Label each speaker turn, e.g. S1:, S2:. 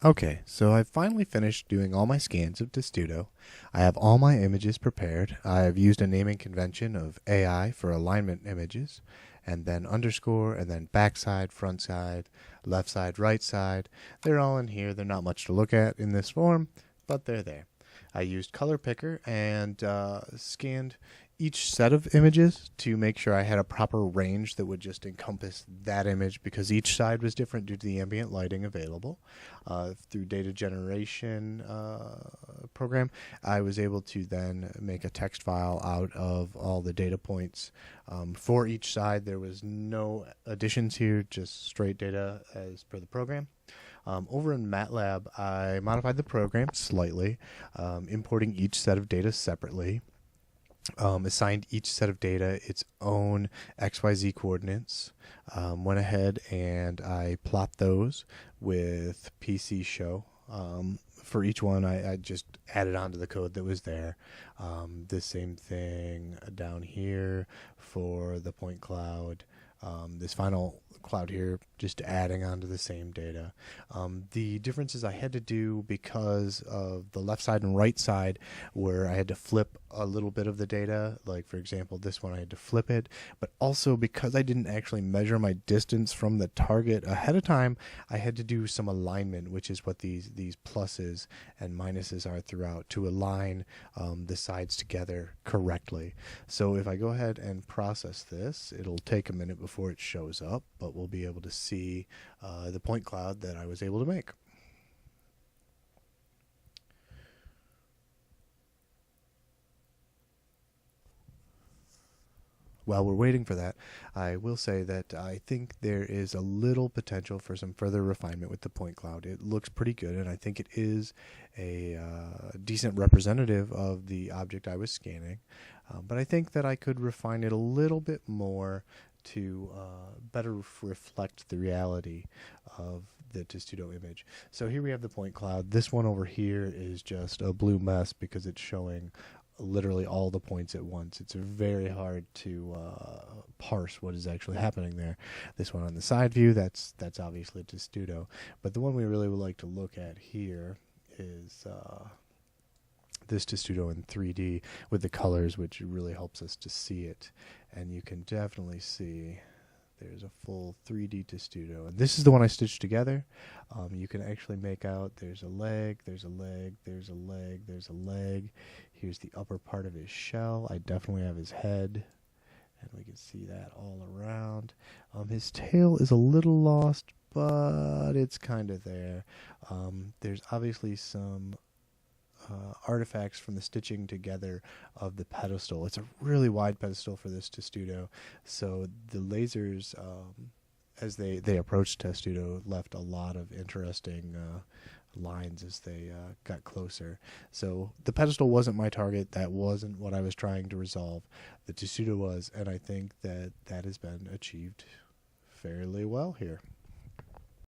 S1: Okay, so I've finally finished doing all my scans of Testudo. I have all my images prepared. I've used a naming convention of AI for alignment images, and then underscore, and then backside, front side, left side, right side. They're all in here. They're not much to look at in this form, but they're there. I used Color Picker and scanned each set of images to make sure I had a proper range that would just encompass that image because each side was different due to the ambient lighting available. Through data generation program, I was able to then make a text file out of all the data points for each side. There was no additions here, just straight data as per the program. Over in MATLAB, I modified the program slightly, importing each set of data separately. Assigned each set of data its own XYZ coordinates. Went ahead and I plot those with PC show. For each one, I just added onto the code that was there. The same thing down here for the point cloud. This final cloud here, just adding onto the same data. The differences I had to do because of the left side and right side where I had to flip a little bit of the data, like for example this one I had to flip it, but also because I didn't actually measure my distance from the target ahead of time, I had to do some alignment, which is what these pluses and minuses are throughout, to align the sides together correctly. So if I go ahead and process this, it'll take a minute before it shows up, but we'll be able to see the point cloud that I was able to make. While we're waiting for that, I will say that I think there is a little potential for some further refinement with the point cloud. It looks pretty good, and I think it is a decent representative of the object I was scanning. But I think that I could refine it a little bit more to better reflect the reality of the Testudo image. So here we have the point cloud. This one over here is just a blue mess because it's showing literally all the points at once. It's very hard to parse what is actually happening there. This one on the side view, that's obviously Testudo. But the one we really would like to look at here is this Testudo in 3D with the colors, which really helps us to see it. And you can definitely see there's a full 3D Testudo. And this is the one I stitched together. You can actually make out there's a leg, there's a leg, there's a leg, there's a leg. Here's the upper part of his shell. I definitely have his head, and we can see that all around. His tail is a little lost, but it's kind of there. There's obviously some artifacts from the stitching together of the pedestal. It's a really wide pedestal for this Testudo, so the lasers, as they approached Testudo, left a lot of interesting lines as they got closer. So the pedestal wasn't my target. That wasn't what I was trying to resolve. The Testudo was, and I think that that has been achieved fairly well here.